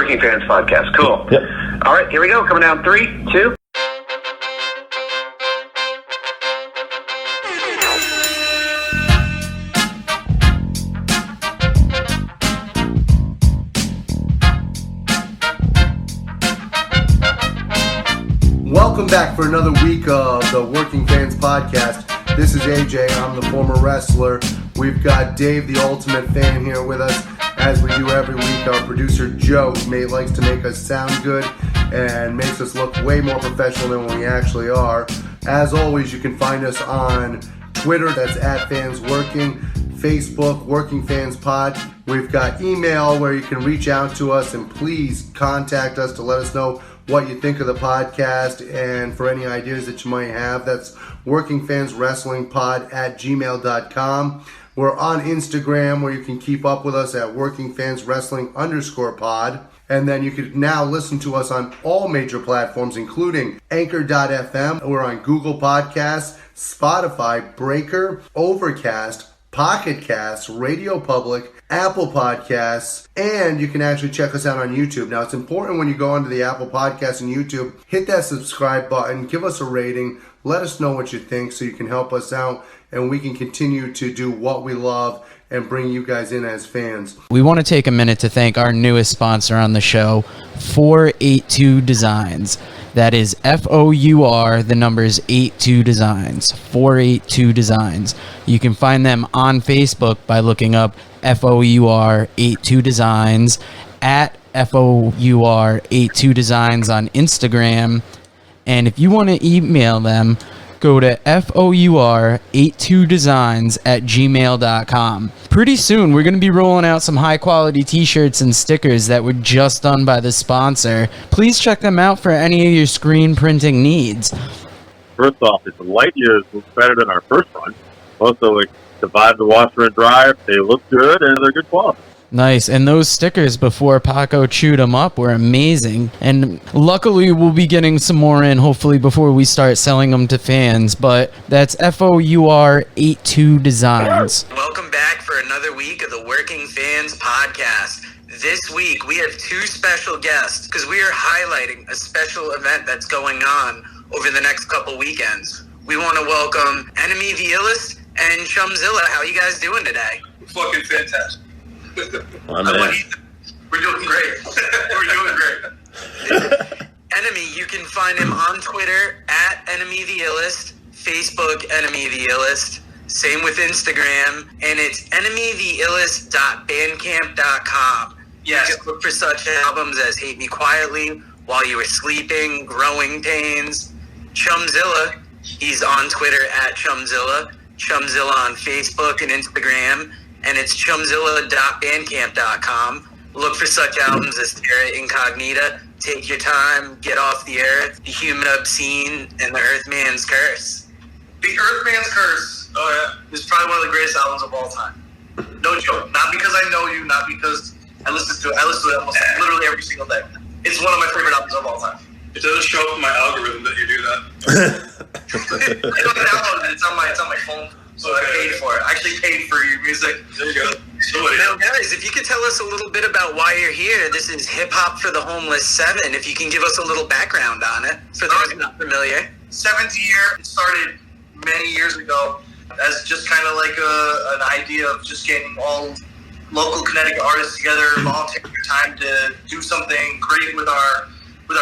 Working Fans Podcast. Cool. Yep. All right, here we go. Coming down 3, 2. Welcome back for another week of the Working Fans Podcast. This is AJ. I'm the former wrestler. We've got Dave, the ultimate fan, here with us. As we do every week, our producer Joe likes to make us sound good and makes us look way more professional than we actually are. As always, you can find us on Twitter, that's @FansWorking, Facebook, Working Fans Pod. We've got email where you can reach out to us, and please contact us to let us know what you think of the podcast and for any ideas that you might have. That's workingfanswrestlingpod@gmail.com. We're on Instagram where you can keep up with us at workingfanswrestling_pod. And then you can now listen to us on all major platforms, including Anchor.fm. We're on Google Podcasts, Spotify, Breaker, Overcast, Pocket Casts, Radio Public, Apple Podcasts, and you can actually check us out on YouTube. Now, it's important when you go onto the Apple Podcasts and YouTube, hit that subscribe button, give us a rating, let us know what you think so you can help us out and we can continue to do what we love and bring you guys in as fans. We want to take a minute to thank our newest sponsor on the show, 482 Designs. That is FOUR, the numbers 82 Designs, 482 Designs. You can find them on Facebook by looking up FOUR 82 Designs, at FOUR 82 Designs on Instagram. And if you want to email them, go to FOUR82designs@gmail.com. Pretty soon, we're going to be rolling out some high-quality t-shirts and stickers that were just done by the sponsor. Please check them out for any of your screen printing needs. First off, it's light years better than our first run. Also, it survived the washer and dryer. They look good, and they're good quality. Nice. And those stickers before Paco chewed them up were amazing. And luckily, we'll be getting some more in, hopefully, before we start selling them to fans. But that's FOUR 82 Designs. Welcome back for another week of the Working Fans Podcast. This week, we have two special guests because we are highlighting a special event that's going on over the next couple weekends. We want to welcome Enemy the Illest and Chumzilla. How are you guys doing today? Fucking fantastic. We're doing great. We're doing great. Enemy, you can find him on Twitter at Enemy the Illest, Facebook Enemy the Illest, same with Instagram, and it's enemytheillest.bandcamp.com. Yes. You can look for such albums as Hate Me Quietly, While You Were Sleeping, Growing Pains. Chumzilla, he's on Twitter at Chumzilla, Chumzilla on Facebook and Instagram, and it's chumzilla.bandcamp.com. Look for such albums as Terra Incognita, Take Your Time, Get Off the Earth, The Human Obscene, and The Earthman's Curse. The Earthman's Curse, is probably one of the greatest albums of all time. No joke. Not because I know you, not because I listen to it. I listen to it almost literally every single day. It's one of my favorite albums of all time. It doesn't show up in my algorithm that you do that. I don't download it. It's on my phone. So I paid for it. I actually paid for your music. There you go. Now, guys, if you could tell us a little bit about why you're here. This is Hip Hop for the Homeless 7. If you can give us a little background on it, for those not familiar. 7th year. It started many years ago as just kind of like an idea of just getting all local Connecticut artists together, volunteering their time to do something great with our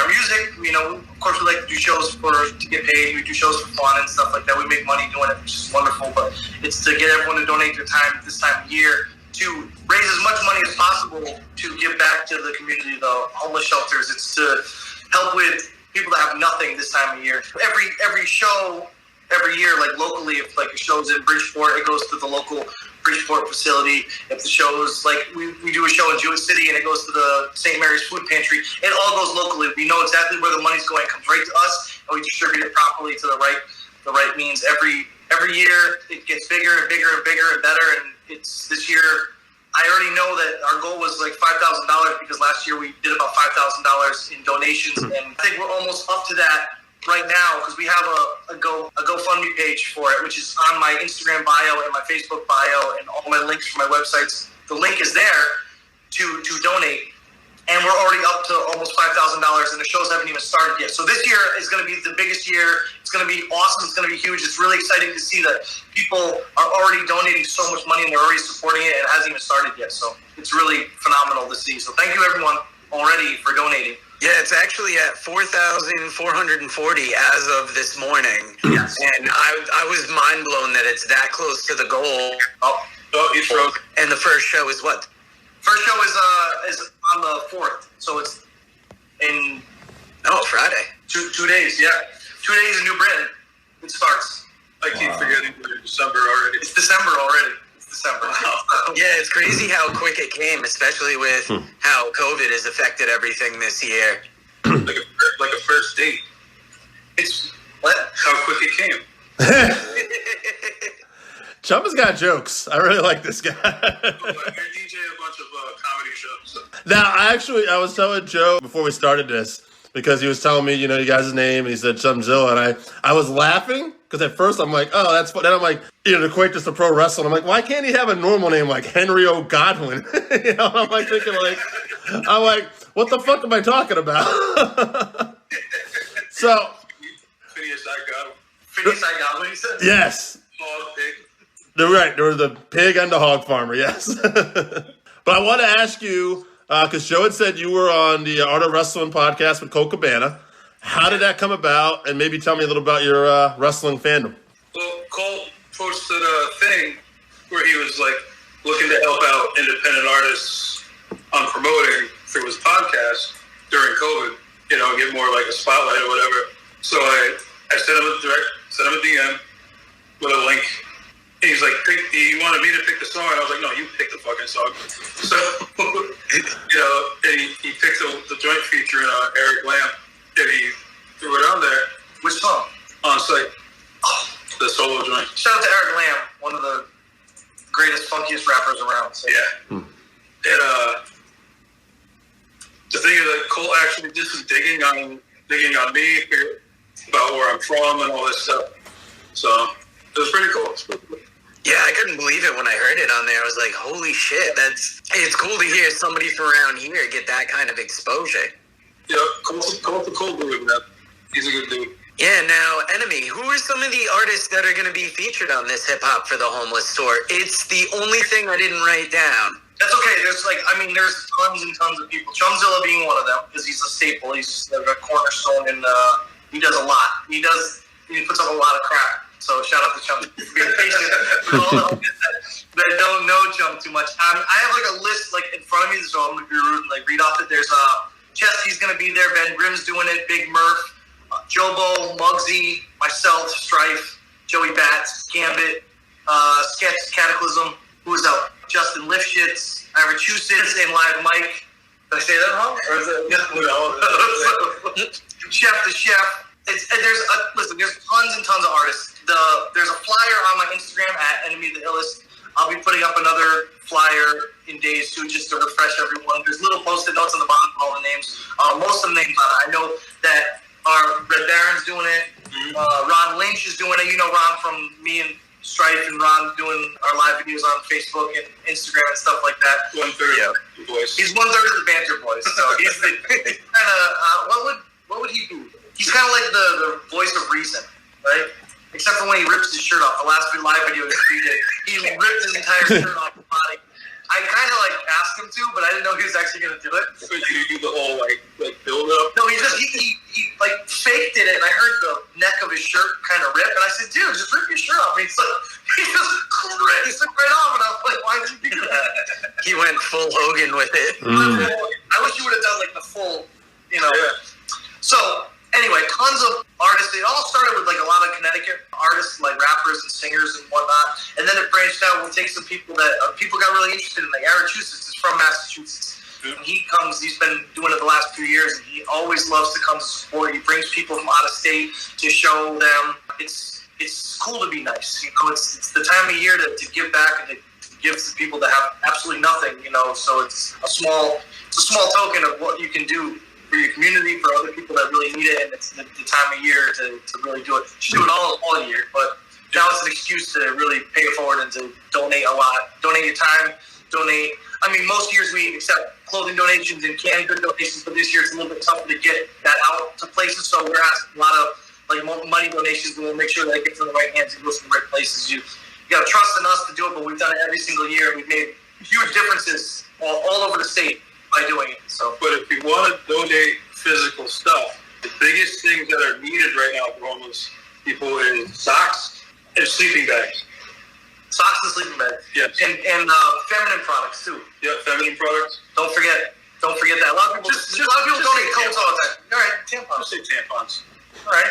music. You know, of course, we like to do shows to get paid. We do shows for fun and stuff like that. We make money doing it, which is wonderful. But it's to get everyone to donate their time this time of year to raise as much money as possible to give back to the community, the homeless shelters. It's to help with people that have nothing this time of year. Every show, every year, like locally, if like a show's in Bridgeport, it goes to the local Bridgeport facility. If the show's like we do a show in Jewett City and it goes to the St. Mary's Food Pantry, it all goes locally. We know exactly where the money's going. It comes right to us, and we distribute it properly to the right means. Every year it gets bigger and bigger and bigger and better. And it's this year. I already know that our goal was like $5,000 because last year we did about $5,000 in donations, and I think we're almost up to that right now because we have a GoFundMe page for it, which is on my Instagram bio and my Facebook bio and all my links for my websites. The link is there to donate, and we're already up to almost $5,000, and the shows haven't even started yet. So this year is going to be the biggest year. It's going to be awesome. It's going to be huge. It's really exciting to see that people are already donating so much money and they're already supporting it, and it hasn't even started yet. So it's really phenomenal to see. So thank you, everyone, already for donating. Yeah, it's actually at 4,440 as of this morning. Yes. And I was mind blown that it's that close to the goal. Oh, you broke. And the first show is what? First show is on the 4th, so it's in Friday. 2 days. Yeah, 2 days in New Britain. It starts. I keep forgetting we're in December already. It's December already. It's December. Yeah, it's crazy how quick it came, especially with how COVID has affected everything this year. like a first date. It's what? How quick it came. Chum has got jokes. I really like this guy. I DJ a bunch of comedy shows. Now, I was telling Joe before we started this, because he was telling me, you guys' name, and he said Chumzilla, and I was laughing, because at first I'm like, oh, that's fun. Then I'm like, to equate this to pro wrestling, I'm like, why can't he have a normal name like Henry O. Godwin? I'm like thinking what the fuck am I talking about? So. Phineas I got him. Phineas I got him, he said? Yes. Hog pig. They're right. There was the pig and the hog farmer, yes. But I want to ask you, because Joe had said you were on the Art of Wrestling podcast with Cole Cabana. How did that come about? And maybe tell me a little about your wrestling fandom. Well, Cole posted a thing where he was like looking to help out independent artists on promoting through his podcast during COVID, get more like a spotlight or whatever. So I sent him a DM with a link. And he's like, he wanted me to pick the song, and I was like, no, you pick the fucking song. So, and he picked the joint featuring Eric Lamb, and he threw it on there. Which song? On site. The solo joint. Shout out to Eric Lamb, one of the greatest, funkiest rappers around. So. Yeah. And the thing is that Cole actually did some digging on me about where I'm from and all this stuff. So it was pretty cool. Yeah, I couldn't believe it when I heard it on there. I was like, holy shit, it's cool to hear somebody from around here get that kind of exposure. Yeah, Cole's a cool dude, man. He's a good dude. Yeah, now, Enemy, who are some of the artists that are going to be featured on this Hip Hop for the Homeless tour? It's the only thing I didn't write down. That's okay. There's tons and tons of people. Chumzilla being one of them, because he's a staple. He's a cornerstone, and he does a lot. He puts up a lot of crap. So shout out to Chum for being patient with all the that don't know Chum too much. I have a list in front of me, so I'm gonna be rude and read off it. There's Chesty's gonna be there. Ben Grimm's doing it. Big Murph, Jobo, Muggsy, myself, Strife, Joey Bats, Gambit, Sketch, Cataclysm. Who's out? Justin Lifshitz, Massachusetts, and Live Mike. Did I say that wrong? Or is it? Chef the Chef. There's tons and tons of artists. There's a flyer on my Instagram at Enemy the Illest. I'll be putting up another flyer in days too, just to refresh everyone. There's little post-it notes on the bottom of all the names. Most of the names I know that are Red Baron's doing it. Ron Lynch is doing it. You know Ron from me and Strife and Ron doing our live videos on Facebook and Instagram and stuff like that. 1/3 of the boys. He's 1/3 of the Banter Boys. So he's the kind of what would he do? He's kind of like the voice of reason, right? Except for when he rips his shirt off. The last live video he ripped his entire shirt off his body. I kind of asked him to, but I didn't know he was actually going to do it. So did you do the whole build up? No, he faked it, and I heard the neck of his shirt kind of rip, and I said, "Dude, just rip your shirt off." And he just took right off, and I was like, "Why did you do that?" He went full Hogan with it. I wish you would have done the full, Yeah. So. Anyway, tons of artists. It all started with a lot of Connecticut artists, rappers and singers and whatnot. And then it branched out. We'll take some people that people got really interested in. Massachusetts is from Massachusetts. And he's been doing it the last few years, and he always loves to come to support. He brings people from out of state to show them it's cool to be nice. It's the time of year to give back and to give to people that have absolutely nothing. So it's a small token of what you can do for your community, for other people that really need it, and it's the time of year to really do it. You should do it all year, but now it's an excuse to really pay it forward and to donate a lot. Donate your time, donate. I mean, most years we accept clothing donations and canned good donations, but this year it's a little bit tougher to get that out to places. So we're asking a lot of money donations, and we'll make sure that it gets in the right hands and goes to the right places. You got to trust in us to do it, but we've done it every single year. We've made huge differences all over the state by doing it. So, but if you want to donate physical stuff, the biggest things that are needed right now for homeless people is socks and sleeping bags. Socks and sleeping bags. Yes. And feminine products too. Yeah, feminine products. Don't forget that. A lot of people donate coats all the time. All right, tampons. Just say tampons. All right,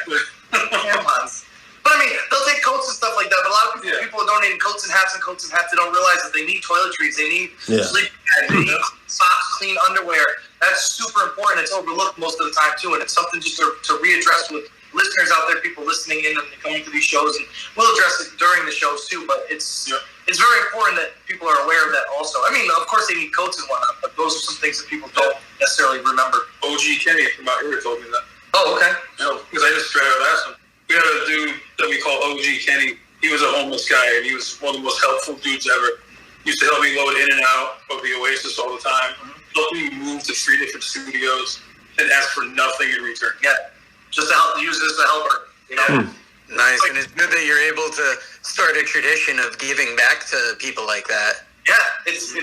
tampons. But I mean, they'll take coats and stuff like that. But a lot of people are donating coats and hats. They don't realize that they need toiletries. They need sleeping bags. They need socks, clean underwear. That's super important. It's overlooked most of the time too, and it's something just to readdress with listeners out there, people listening in and coming to these shows, and we'll address it during the shows too. But it's very important that people are aware of that also. I mean, of course they need coats and whatnot, but those are some things that people don't necessarily remember. OG Kenny from out here told me that. Oh, okay. So, because I just straight out asked him. We had a dude that we call OG Kenny. He was a homeless guy, and he was one of the most helpful dudes ever. He used to help me load in and out of the Oasis all the time. Help me move to 3 different studios and ask for nothing in return. Yeah, just to help, use this as a helper. You know. Nice, and it's good that you're able to start a tradition of giving back to people like that. Yeah, it's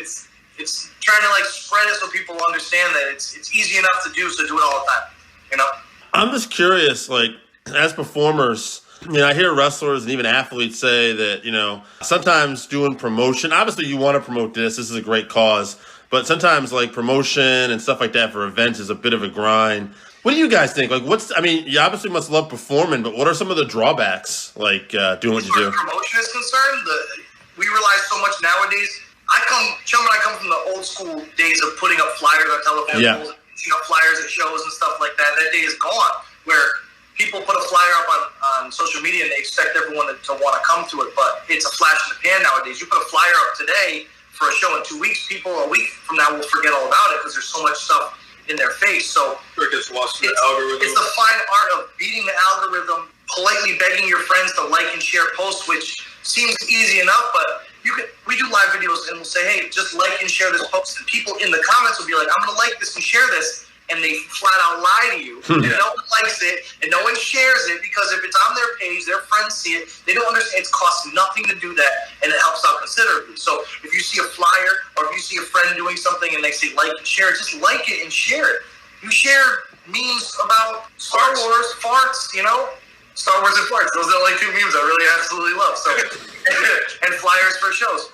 trying to spread it so people understand that it's easy enough to do, so do it all the time. You know. I'm just curious, as performers, I hear wrestlers and even athletes say that, sometimes doing promotion, obviously you want to promote this is a great cause, but sometimes promotion and stuff like that for events is a bit of a grind. What do you guys think? You obviously must love performing, but what are some of the drawbacks, doing what you do? As far as promotion is concerned, we rely so much nowadays. Chum and I come from the old school days of putting up flyers on telephone poles, flyers at shows and stuff like that. That day is gone, where people put a flyer up on social media and they expect everyone to want to come to it, but it's a flash in the pan nowadays. You put a flyer up today for a show in 2 weeks, people a week from now will forget all about it because there's so much stuff in their face. So it gets lost in the algorithm. It's the fine art of beating the algorithm, politely begging your friends to like and share posts, which seems easy enough, but we do live videos and we'll say, hey, just like and share this post, and people in the comments will be like, I'm going to like this and share this, and they flat out lie to you. And no one likes it, and no one shares it, because if it's on their page, their friends see it, they don't understand it's costs nothing to do that, and it helps out considerably. So if you see a flyer, or if you see a friend doing something and they say like and share, just like it and share it. You share memes about Star Wars, farts, Star Wars and farts. Those are the only 2 memes I really absolutely love. So and flyers for shows.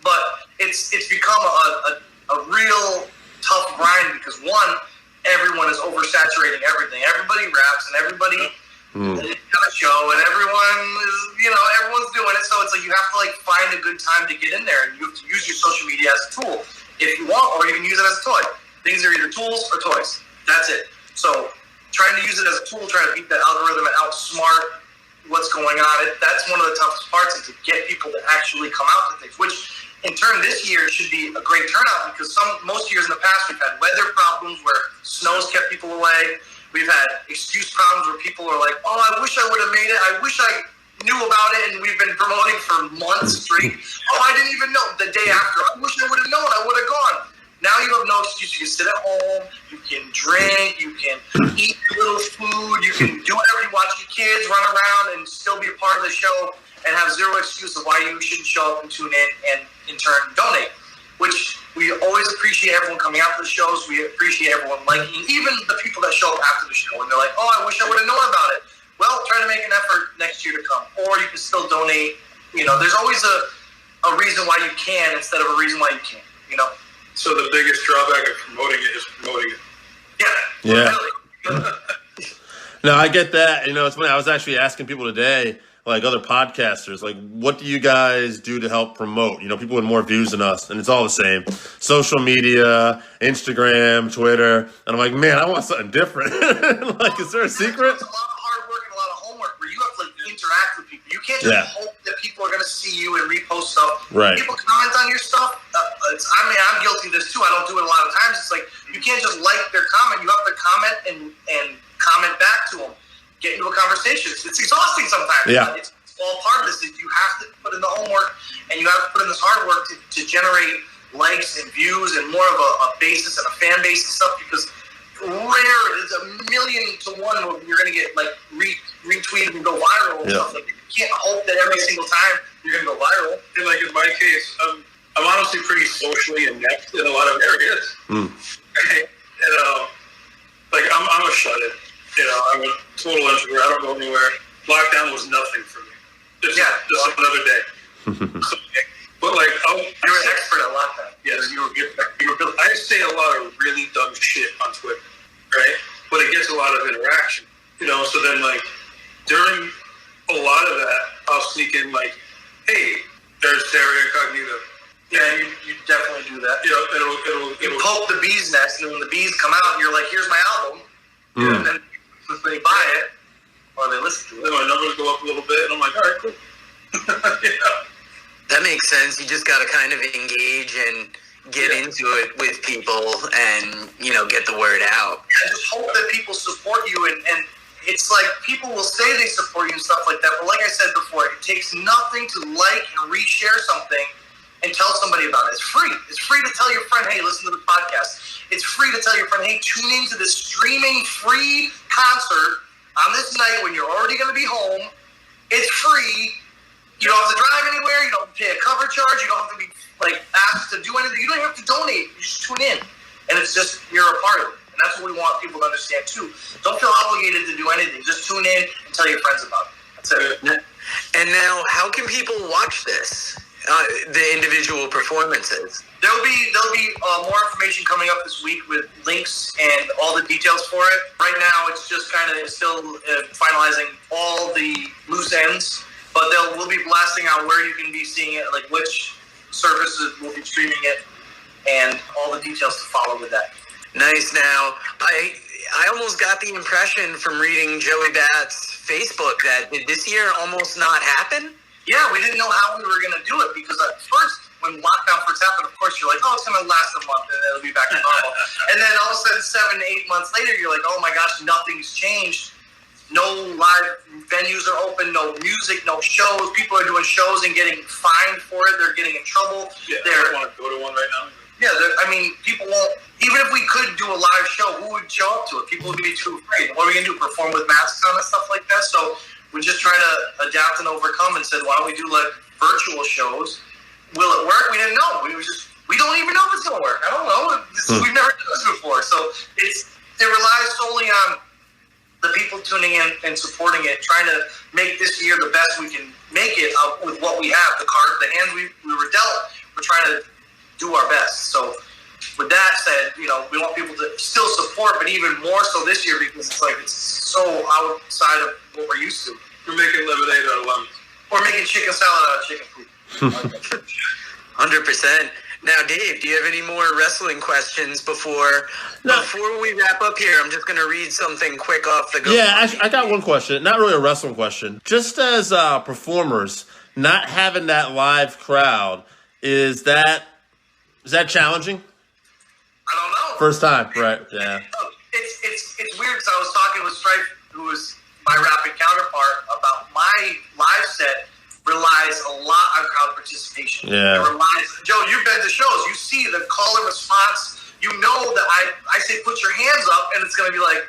But it's become a real tough grind because one, everyone is oversaturating everything. Everybody raps and everybody has a show and everyone is, everyone's doing it. So it's you have to find a good time to get in there, and you have to use your social media as a tool if you want, or you can use it as a toy. Things are either tools or toys. That's it. So trying to use it as a tool, trying to beat that algorithm and outsmart what's going on, that's one of the toughest parts, is to get people to actually come out to things, which in turn this year should be a great turnout, because most years in the past we've had weather problems where snow's kept people away. We've had excuse problems where people are like, oh, I wish I would have made it. I wish I knew about it, and we've been promoting for months straight. Oh, I didn't even know the day after. I wish I would have known. I would have gone. Now you have no excuse. You can sit at home, you can drink, you can eat a little food, you can do whatever you watch your kids run around and still be a part of the show and have zero excuse of why you shouldn't show up and tune in and in turn donate, which we always appreciate everyone coming out to the shows. We appreciate everyone liking, even the people that show up after the show and they're like, oh, I wish I would have known about it. Well, try to make an effort next year to come, or you can still donate. There's always a reason why you can instead of a reason why you can't, So the biggest drawback of promoting it is promoting it. Yeah. No, I get that. It's funny. I was actually asking people today, other podcasters, what do you guys do to help promote? People with more views than us, and it's all the same. Social media, Instagram, Twitter. And I'm like, man, I want something different. Is there a secret? It's a lot of hard work and a lot of homework where you have to interact with people. You can't just hope that people are going to see you and repost stuff. Right. People comment on your stuff. I'm guilty of this too. I don't do it a lot of times. It's you can't just like their comment. You have to comment and comment back to them. Get into a conversation. It's exhausting sometimes. Yeah. It's all part of this. You have to put in the homework and you have to put in this hard work to generate likes and views and more of a basis and a fan base and stuff, because rare, it's 1,000,000 to 1 where you're going to get like retweeted and go viral and stuff. Like, you can't hope that every single time you're going to go viral. And like in my case, I'm honestly pretty socially inept in a lot of areas. Right? And like I'm a shut-in. You know, I'm a total introvert. I don't go anywhere. Lockdown was nothing for me. Just another day. But like, you're an expert at lockdown. Yes, I say a lot of really dumb shit on Twitter, right? But it gets a lot of interaction, you know. So then, like, during a lot of that, I'll sneak in like, "Hey, there's Terry Incognito." Yeah, you definitely do that. You know, it'll poke the bee's nest, and when the bees come out, you're like, "Here's my album," and then they buy it or they listen to it. Then my numbers go up a little bit, and I'm like, "All right, cool." Yeah. That makes sense. You just got to kind of engage and get into it with people and, you know, get the word out. I just hope that people support you, and it's like people will say they support you and stuff like that, but like I said before, it takes nothing to like and reshare something and tell somebody about it. It's free. It's free to tell your friend, hey, listen to the podcast. It's free to tell your friend, hey, tune into this streaming free concert on this night when you're already going to be home. It's free. You don't have to drive anywhere. You don't pay a cover charge. You don't have to be like asked to do anything. You don't have to donate. You just tune in, and it's just you're a part of it. And that's what we want people to understand too. Don't feel obligated to do anything. Just tune in and tell your friends about it. That's it. And now, how can people watch this? The individual performances. There'll be more information coming up this week with links and all the details for it. Right now, it's just kind of still finalizing all the loose ends. But we'll be blasting out where you can be seeing it, like which services will be streaming it, and all the details to follow with that. Nice. Now, I almost got the impression from reading Joey Bat's Facebook that did this year almost not happen? Yeah, we didn't know how we were going to do it, because at first, when lockdown first happened, of course, you're like, oh, it's going to last a month, and it'll be back to normal. And then all of a sudden, 7 to 8 months later, you're like, oh my gosh, nothing's changed. No live venues are open, no music, no shows. People are doing shows and getting fined for it. They're getting in trouble. Yeah, I don't want to go to one right now. Yeah, I mean, people won't. Even if we could do a live show, who would show up to it? People would be too afraid. What are we going to do, perform with masks on and stuff like that? So we're just trying to adapt and overcome and said, why don't we do like virtual shows? Will it work? We didn't know. We don't even know if it's going to work. I don't know. We've never done this before. So it relies solely on the people tuning in and supporting it, trying to make this year the best we can make it with what we have, the cards, the hands we were dealt. We're trying to do our best. So with that said, you know, we want people to still support, but even more so this year, because it's like it's so outside of what we're used to. We're making lemonade out of lemons. We're making chicken salad out of chicken food. 100%. Now, Dave, do you have any more wrestling questions before we wrap up here? I'm just going to read something quick off the go. Yeah, I got one question. Not really a wrestling question. Just as performers, not having that live crowd, is that challenging? I don't know. First time, right? Yeah. It's weird, because I was talking with Strife, who was my rapid counterpart, about my live set relies a lot on crowd participation. Yeah. It relies, Joe, you've been to shows. You see the call and response. You know that I say put your hands up, and it's going to be like,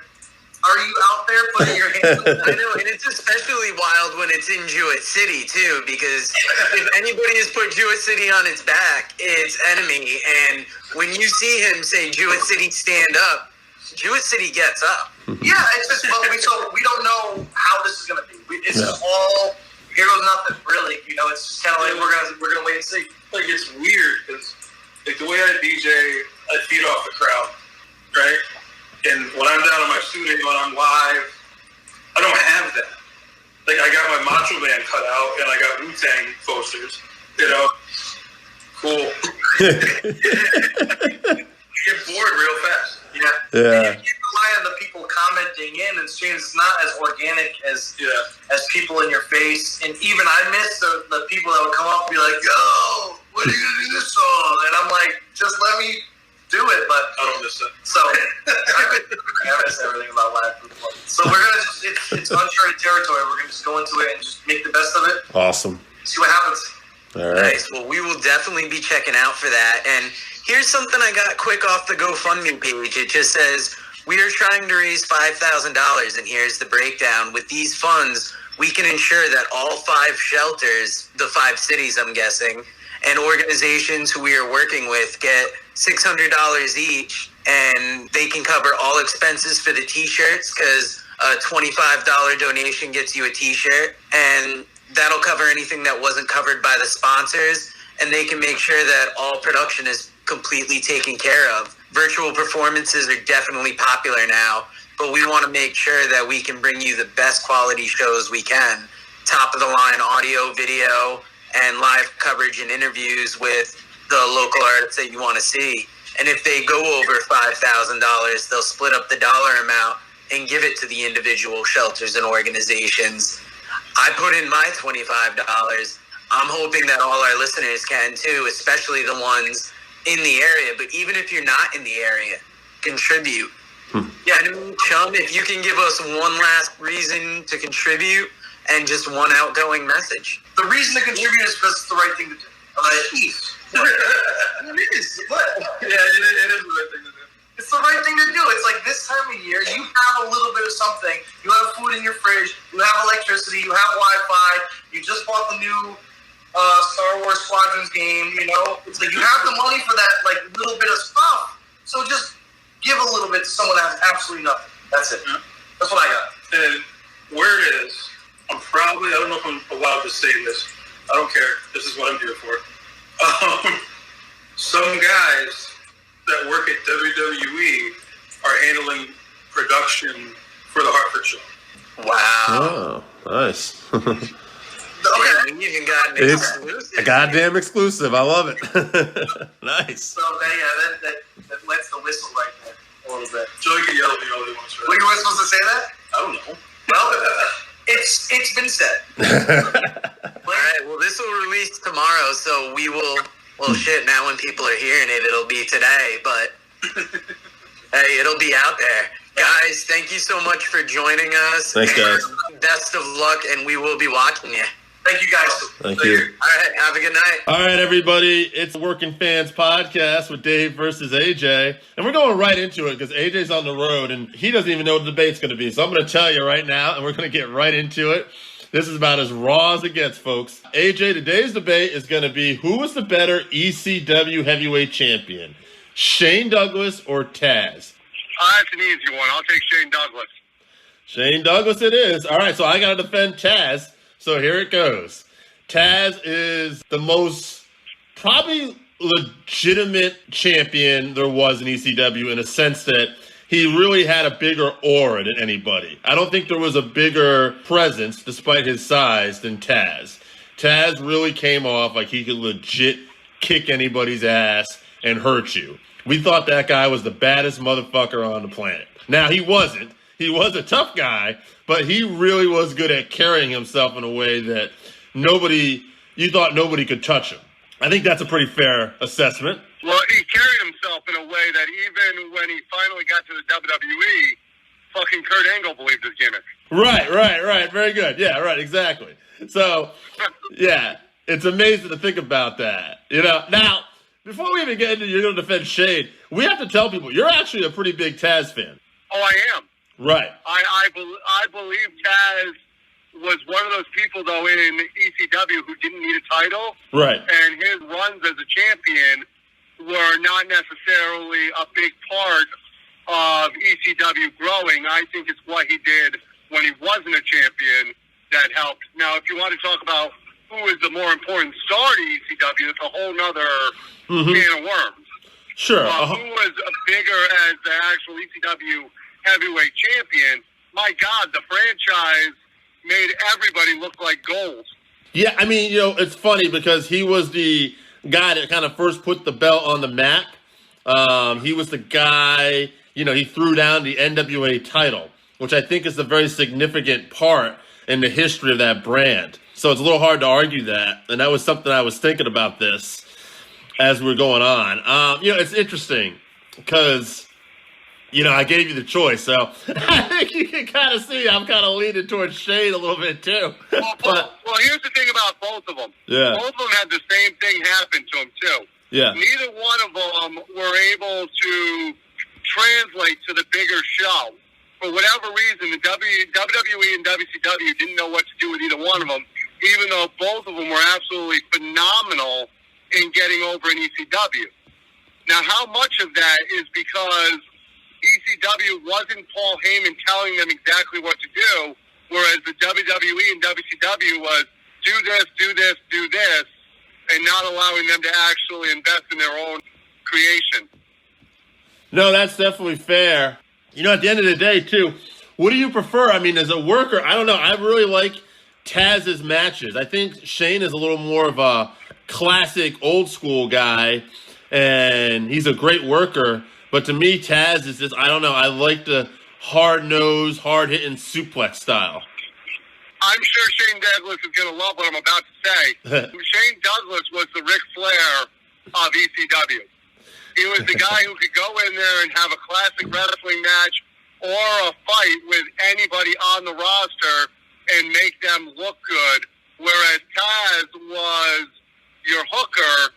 are you out there putting your hands up? I know, and it's especially wild when it's in Jewett City, too, because if anybody has put Jewett City on its back, it's Enemy. And when you see him say, Jewett City, stand up, Jewett City gets up. Yeah, it's just, so we don't know how this is going to be. It's just all... Here goes nothing, really. You know, it's just kind of like we're gonna wait and see. Like, it's weird because like the way I DJ, I feed off the crowd, right? And when I'm down in my studio and I'm live, I don't have that. Like, I got my Macho Man cut out and I got Wu-Tang posters. You know, cool. You get bored real fast. Yeah. You rely on the people commenting in and streams. It's not as organic as people in your face. And even I miss the people that would come up and be like, yo, when are you going to do this song? And I'm like, just let me do it. But I don't miss it. So I miss everything about live football. So we're going to, it's uncharted territory. We're going to just go into it and just make the best of it. Awesome. See what happens. All right. Nice. Well, we will definitely be checking out for that. And here's something I got quick off the GoFundMe page. It just says, we are trying to raise $5,000, and here's the breakdown. With these funds, we can ensure that all 5 shelters, the 5 cities, I'm guessing, and organizations who we are working with get $600 each, and they can cover all expenses for the T-shirts, because a $25 donation gets you a T-shirt, and that'll cover anything that wasn't covered by the sponsors, and they can make sure that all production is completely taken care of. Virtual performances are definitely popular now, but we want to make sure that we can bring you the best quality shows we can. Top of the line audio, video, and live coverage and interviews with the local artists that you want to see. And if they go over $5,000, they'll split up the dollar amount and give it to the individual shelters and organizations. I put in my $25. I'm hoping that all our listeners can too, especially the ones in the area. But even if you're not in the area, contribute. Yeah, I mean, Chum, if you can give us one last reason to contribute and just one outgoing message. The reason to contribute is because it's the right thing to do. Peace. It is. What? Yeah, it is the right thing to do. It's the right thing to do. It's like this time of year, you have a little bit of something. You have food in your fridge. You have electricity. You have Wi-Fi. You just bought the new Star Wars Squadrons game. You know, it's like you have the money for that, like little bit of stuff. So just give a little bit to someone that has absolutely nothing. That's it. That's what I got. And where it is, I don't know if I'm allowed to say this. I don't care. This is what I'm here for. Some guys that work at WWE are handling production for the Hartford show. Oh, Wow. nice. Yeah, you even got an It's exclusive. a goddamn exclusive. I love it. Nice. So that lets the whistle right there a little bit. Joey can yell at me all he wants, right? Were you supposed to say that? I don't know. Well, it's been said. All right, well, this will release tomorrow, so we will, well, shit, now when people are hearing it, it'll be today, but hey, it'll be out there. Guys, thank you so much for joining us. Thanks, guys. Best of luck, and we will be watching you. Thank you, guys. Thank you. All right, have a good night. All right, everybody. It's the Working Fans Podcast with Dave versus AJ. And we're going right into it because AJ's on the road and he doesn't even know what the debate's going to be. So I'm going to tell you right now, and we're going to get right into it. This is about as raw as it gets, folks. AJ, today's debate is going to be who is the better ECW heavyweight champion, Shane Douglas or Tazz? That's an easy one. I'll take Shane Douglas. Shane Douglas it is. All right, so I got to defend Tazz. So here it goes. Tazz is the most probably legitimate champion there was in ECW in a sense that he really had a bigger aura than anybody. I don't think there was a bigger presence, despite his size, than Tazz. Tazz really came off like he could legit kick anybody's ass and hurt you. We thought that guy was the baddest motherfucker on the planet. Now, he wasn't. He was a tough guy, but he really was good at carrying himself in a way that you thought nobody could touch him. I think that's a pretty fair assessment. Well, he carried himself in a way that even when he finally got to the WWE, fucking Kurt Angle believed his gimmick. Right. Very good. Yeah, right, exactly. So, yeah, it's amazing to think about that. You know, now, before we even get into you're going to defend Shane, we have to tell people you're actually a pretty big Tazz fan. Oh, I am. Right. I believe Tazz was one of those people, though, in ECW who didn't need a title. Right. And his runs as a champion were not necessarily a big part of ECW growing. I think it's what he did when he wasn't a champion that helped. Now, if you want to talk about who is the more important star to ECW, it's a whole nother can of worms. Sure. Who was bigger as the actual ECW heavyweight champion? My God, the franchise made everybody look like gold. Yeah, I mean, you know, it's funny because he was the guy that kind of first put the belt on the map. He was the guy, you know, he threw down the NWA title, which I think is a very significant part in the history of that brand. So it's a little hard to argue that. And that was something I was thinking about this as we were going on. You know, it's interesting because, I gave you the choice, so I think you can kind of see I'm kind of leaning towards Shane a little bit too. Well, here's the thing about both of them. Yeah. Both of them had the same thing happen to them too. Yeah. Neither one of them were able to translate to the bigger show. For whatever reason, the WWE and WCW didn't know what to do with either one of them, even though both of them were absolutely phenomenal in getting over in ECW. Now, how much of that is because ECW wasn't Paul Heyman telling them exactly what to do, whereas the WWE and WCW was do this, do this, do this, and not allowing them to actually invest in their own creation. No, that's definitely fair. At the end of the day, too, what do you prefer? I mean, as a worker, I don't know. I really like Tazz's matches. I think Shane is a little more of a classic, old-school guy, and he's a great worker. But to me, Tazz is just, I don't know, I like the hard-nosed, hard-hitting suplex style. I'm sure Shane Douglas is going to love what I'm about to say. Shane Douglas was the Ric Flair of ECW. He was the guy who could go in there and have a classic wrestling match or a fight with anybody on the roster and make them look good, whereas Tazz was your hooker,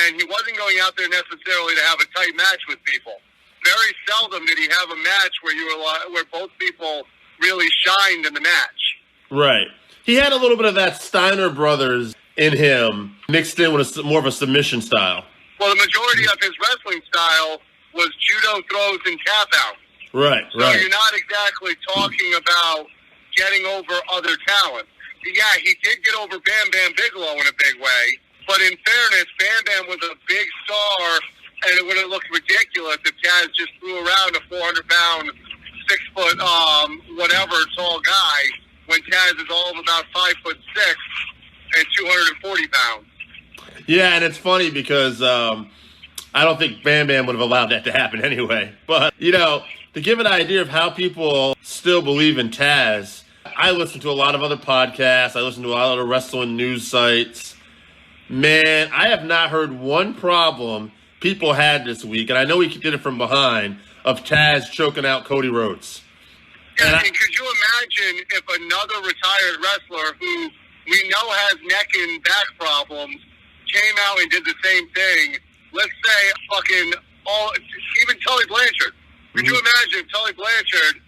and he wasn't going out there necessarily to have a tight match with people. Very seldom did he have a match where both people really shined in the match. Right. He had a little bit of that Steiner Brothers in him, mixed in with more of a submission style. Well, the majority of his wrestling style was judo throws and tap outs. Right, So right. you're not exactly talking about getting over other talent. Yeah, he did get over Bam Bam Bigelow in a big way, but in fairness, Bam Bam was a big star, and it would have looked ridiculous if Tazz just threw around a 400-pound, 6-foot, whatever tall guy when Tazz is all of about 5'6" and 240 pounds. Yeah, and it's funny because I don't think Bam Bam would have allowed that to happen anyway. But, to give an idea of how people still believe in Tazz, I listen to a lot of other podcasts. I listen to a lot of other wrestling news sites. Man, I have not heard one problem people had this week, and I know he did it from behind, of Tazz choking out Cody Rhodes. Yeah, and could you imagine if another retired wrestler who we know has neck and back problems came out and did the same thing? Let's say even Tully Blanchard. Could you imagine if Tully Blanchard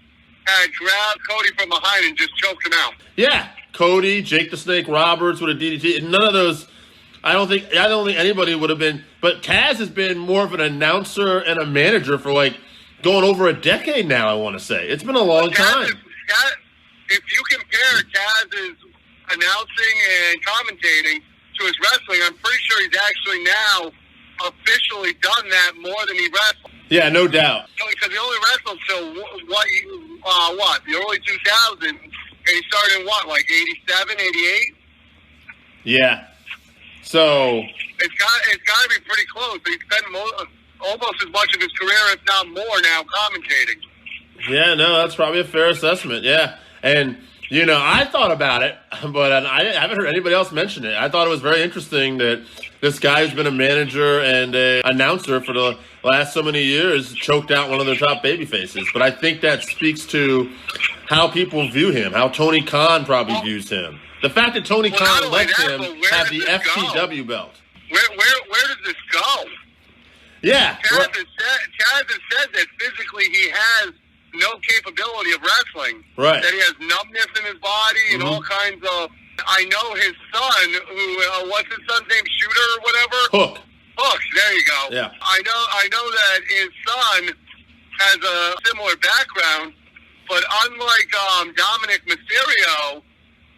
had grabbed Cody from behind and just choked him out? Yeah, Cody, Jake the Snake Roberts with a DDT, and none of those. I don't think anybody would have been. But Tazz has been more of an announcer and a manager for going over a decade now. I want to say it's been a long time. If you compare Tazz's announcing and commentating to his wrestling, I'm pretty sure he's actually now officially done that more than he wrestled. Yeah, no doubt. Because he only wrestled till the early 2000s, and he started in 87, 88? Yeah. So It's got to be pretty close. He spent almost as much of his career, if not more, now commentating. yeah, no, that's probably a fair assessment. Yeah, and I thought about it, but I haven't heard anybody else mention it. I thought it was very interesting that this guy who's been a manager and an announcer for the last so many years choked out one of their top baby faces. But I think that speaks to how people view him, how Tony Khan probably views him. The fact that Tony Khan let him have the FTW belt. Where does this go? Yeah. Tazz has said that physically he has no capability of wrestling. Right. That he has numbness in his body and all kinds of... I know his son, who, what's his son's name, Shooter or whatever? Hooks, there you go. Yeah. I know that his son has a similar background, but unlike Dominic Mysterio,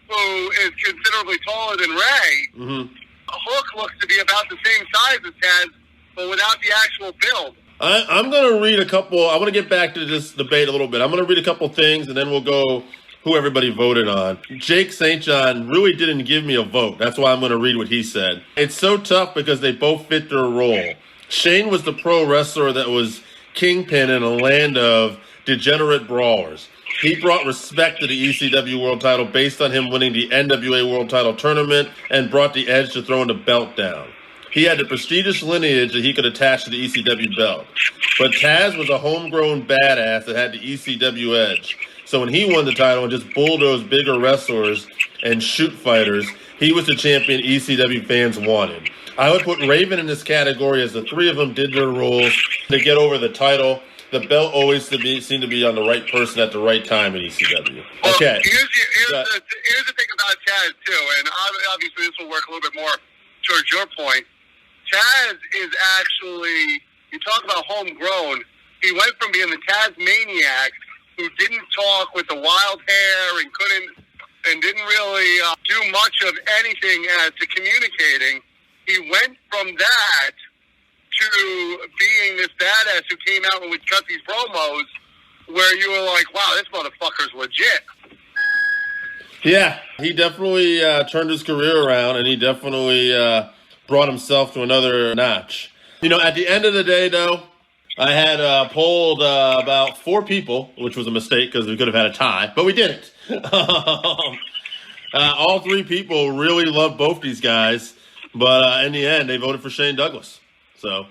who is considerably taller than Ray, Hook looks to be about the same size as Tazz, but without the actual build. I'm going to read a couple. I want to get back to this debate a little bit. I'm going to read a couple things, and then we'll go who everybody voted on. Jake St. John really didn't give me a vote. That's why I'm going to read what he said. It's so tough because they both fit their role. Shane was the pro wrestler that was kingpin in a land of degenerate brawlers. He brought respect to the ECW World Title based on him winning the NWA World Title tournament and brought the edge to throwing the belt down. he had the prestigious lineage that he could attach to the ECW belt. But Tazz was a homegrown badass that had the ECW edge. So when he won the title and just bulldozed bigger wrestlers and shoot fighters, he was the champion ECW fans wanted. I would put Raven in this category as the three of them did their roles to get over the title. The belt always seemed to be on the right person at the right time in ECW. Okay. Here's the thing about Tazz, too, and obviously this will work a little bit more towards your point. Tazz is actually, you talk about homegrown, he went from being the Tazz maniac who didn't talk with the wild hair and didn't really do much of anything as to communicating. He went from that to being this badass who came out and would cut these promos where you were like, wow, this motherfucker's legit. Yeah, he definitely turned his career around, and he definitely brought himself to another notch. You know, at the end of the day, though, I had polled about 4 people, which was a mistake because we could have had a tie, but we didn't. All 3 people really loved both these guys, but in the end, they voted for Shane Douglas. So.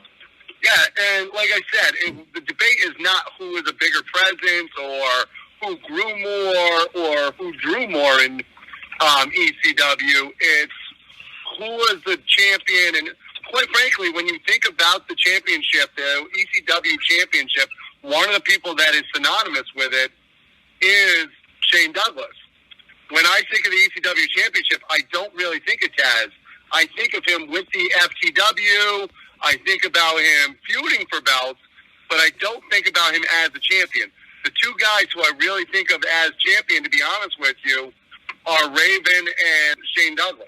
Yeah, and like I said, the debate is not who is a bigger presence or who grew more or who drew more in ECW. It's who was the champion. And quite frankly, when you think about the championship, the ECW championship, one of the people that is synonymous with it is Shane Douglas. When I think of the ECW championship, I don't really think of Tazz. I think of him with the FTW. I think about him feuding for belts, but I don't think about him as a champion. The 2 guys who I really think of as champion, to be honest with you, are Raven and Shane Douglas.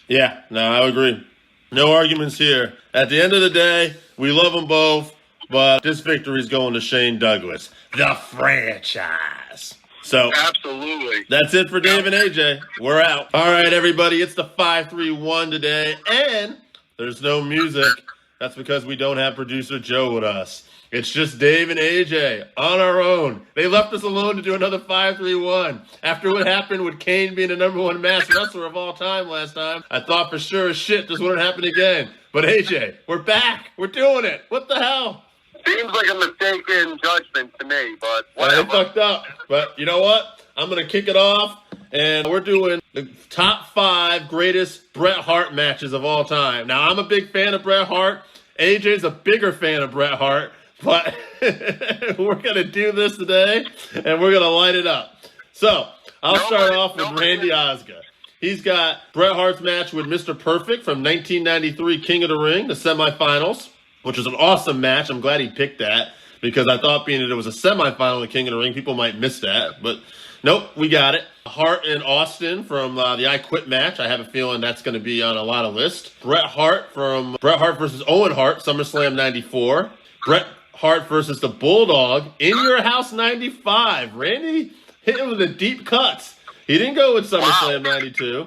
Yeah, no, I agree. No arguments here. At the end of the day, we love them both, but this victory is going to Shane Douglas, the franchise. So absolutely. That's it for Dave and AJ. We're out. All right, everybody, it's the 5-3-1 today, and there's no music. That's because we don't have producer Joe with us. It's just Dave and AJ on our own. They left us alone to do another 5-3-1. After what happened with Kane being the #1 masked wrestler of all time last time, I thought for sure as shit this wouldn't happen again. But AJ, we're back. We're doing it. What the hell? Seems like a mistaken judgment to me, but whatever. They fucked up. But you know what? I'm going to kick it off, and we're doing the top 5 greatest Bret Hart matches of all time. Now, I'm a big fan of Bret Hart. AJ's a bigger fan of Bret Hart. But we're going to do this today, and we're going to light it up. So, I'll start off with Randy Osgood. He's got Bret Hart's match with Mr. Perfect from 1993 King of the Ring, the semifinals, which was an awesome match. I'm glad he picked that, because I thought being that it was a semifinal of King of the Ring, people might miss that. But nope, we got it. Hart and Austin from the I Quit match. I have a feeling that's going to be on a lot of lists. Bret Hart versus Owen Hart, SummerSlam 94. Bret Hart versus the Bulldog in Your House 95. Randy hit him with the deep cuts. He didn't go with SummerSlam 92.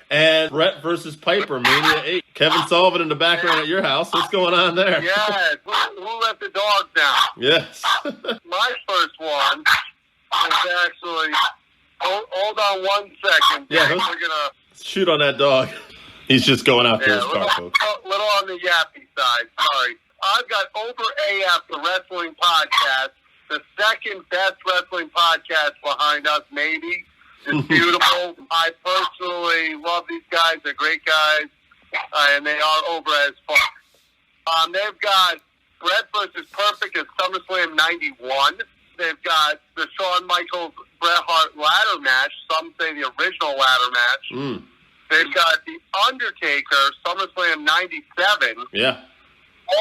And Bret versus Piper, Mania 8. Kevin Sullivan in the background at your house. What's going on there? Yes. Who let the dog down? Yes. My first one is actually... Hold on 1 second. Yeah, we're gonna shoot on that dog. He's just going out to his car, folks. Little on the yappy side. Sorry. I've got Over AF, the wrestling podcast, the second best wrestling podcast behind us, maybe. It's beautiful. I personally love these guys. They're great guys, and they are over as fuck. They've got Bret versus Perfect at SummerSlam 91. They've got the Shawn Michaels Bret Hart ladder match. Some say the original ladder match. They've got The Undertaker, SummerSlam 97. Yeah.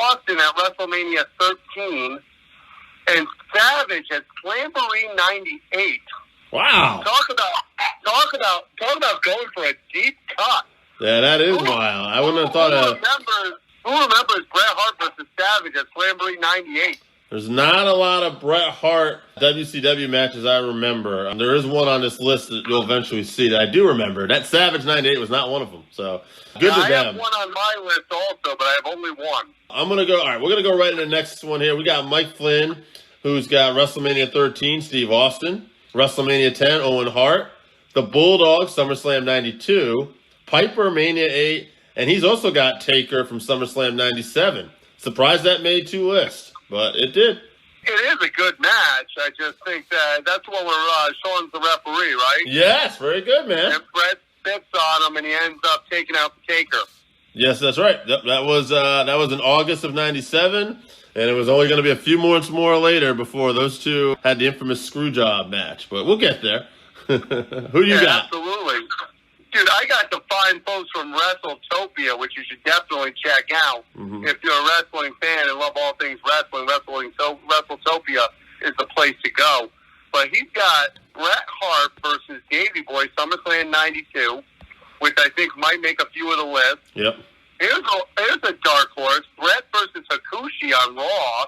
Austin at WrestleMania 13. And Savage at Slamboree 98. Wow. Talk about going for a deep cut. Yeah, that is wild. I wouldn't have thought of... Who remembers Bret Hart versus Savage at Slamboree 98? There's not a lot of Bret Hart WCW matches I remember. There is one on this list that you'll eventually see that I do remember. That Savage 98 was not one of them. So, good to them. I have one on my list also, but I have only one. I'm going to go... All right, we're going to go right into the next one here. We got Mike Flynn, who's got WrestleMania 13, Steve Austin. WrestleMania 10, Owen Hart. The Bulldog, SummerSlam 92. Piper, Mania 8. And he's also got Taker from SummerSlam 97. Surprised that made 2 lists, but it did. It is a good match. I just think that's one where Sean's the referee, right? Yes, very good, man. And Bret spits on him, and he ends up taking out the Taker. Yes, that's right. That was in August of 97, and it was only going to be a few months more later before those two had the infamous screw job match. But we'll get there. Who you got? Absolutely. Dude, I got to find folks from WrestleTopia, which you should definitely check out. Mm-hmm. If you're a wrestling fan and love all things wrestling, WrestleTopia is the place to go. But he's got Bret Hart versus Davey Boy, SummerSlam 92, which I think might make a few of the list. Yep. Here's a dark horse. Bret versus Hakushi on Raw.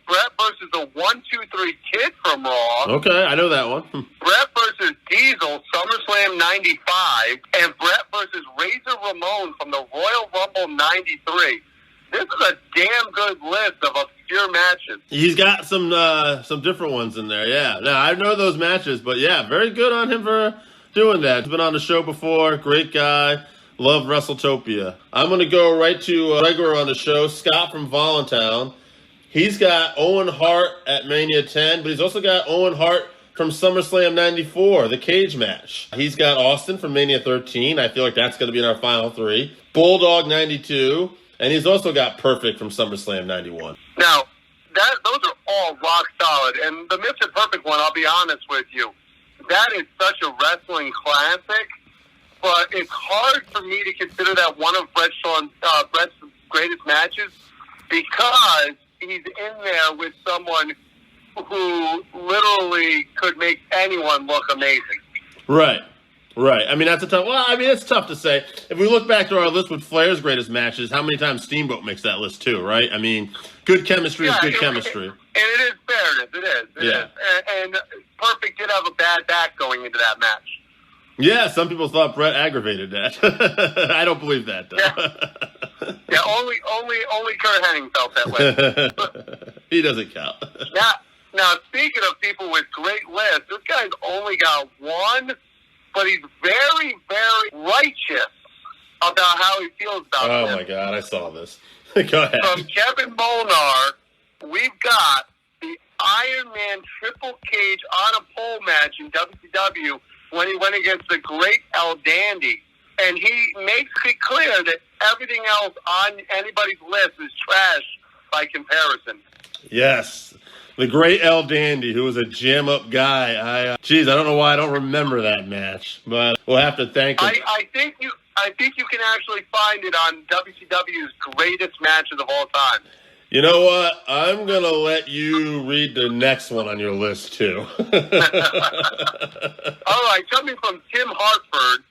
Bret versus the 1-2-3 Kid from Raw. Okay, I know that one. Bret versus Diesel, SummerSlam 95. And Bret versus Razor Ramon from the Royal Rumble 93. This is a damn good list of obscure matches. He's got some different ones in there, yeah. Now, I know those matches, but yeah, very good on him for doing that. He's been on the show before, great guy. Love WrestleTopia. I'm going to go right to a regular on the show, Scott from Voluntown. He's got Owen Hart at Mania 10, but he's also got Owen Hart from SummerSlam 94, the cage match. He's got Austin from Mania 13. I feel like that's going to be in our final 3. Bulldog 92, and he's also got Perfect from SummerSlam 91. Now, those are all rock solid. And the Mr. Perfect one, I'll be honest with you, that is such a wrestling classic, but it's hard for me to consider that one of Bret's greatest matches because he's in there with someone who literally could make anyone look amazing. Right. I mean, it's tough to say. If we look back to our list with Flair's greatest matches, how many times Steamboat makes that list too, right? I mean, good chemistry is good chemistry. And it is fairness. It is. And Perfect did have a bad back going into that match. Yeah, some people thought Bret aggravated that. I don't believe that, though. Yeah, only Kurt Hennig felt that way. He doesn't count. Now, speaking of people with great lists, this guy's only got one, but he's very, very righteous about how he feels about it. Oh, my God, I saw this. Go ahead. From Kevin Molnar, we've got the Iron Man Triple Cage on a pole match in WCW when he went against the great El Dandy. And he makes it clear that everything else on anybody's list is trash by comparison. Yes. The great El Dandy, who was a jam-up guy. I don't know why I don't remember that match, but we'll have to thank him. I think you can actually find it on WCW's greatest matches of all time. You know what? I'm going to let you read the next one on your list, too. All right, coming from Tim Hartford,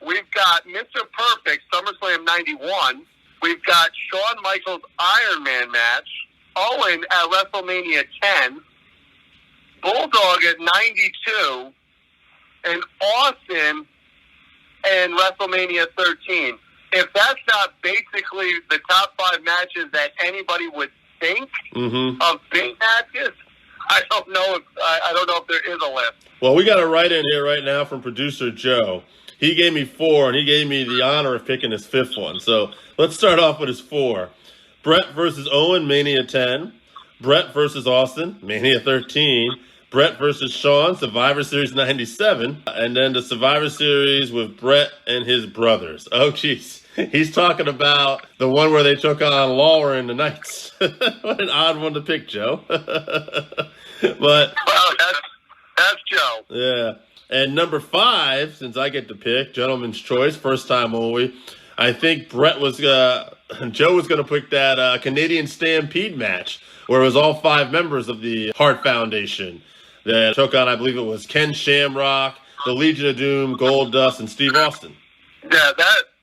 we've got Mr. Perfect, SummerSlam 91. We've got Shawn Michaels' Iron Man match. Owen at WrestleMania 10. Bulldog at 92. And Austin and WrestleMania 13. If that's not basically the top 5 matches that anybody would think of big matches, I don't know if there is a list. Well, we got a write-in here right now from producer Joe. He gave me 4, and he gave me the honor of picking his 5th one. So let's start off with his 4. Bret versus Owen, Mania 10. Bret versus Austin, Mania 13. Bret versus Shawn, Survivor Series 97. And then the Survivor Series with Bret and his brothers. Oh, jeez. He's talking about the one where they took on Lawler and the Knights. What an odd one to pick, Joe. But well, that's Joe. Yeah. And number 5, since I get to pick, gentleman's choice, first time only, I think Joe was going to pick that Canadian Stampede match where it was all 5 members of the Hart Foundation that took on, I believe it was Ken Shamrock, the Legion of Doom, Goldust, and Steve Austin. Yeah,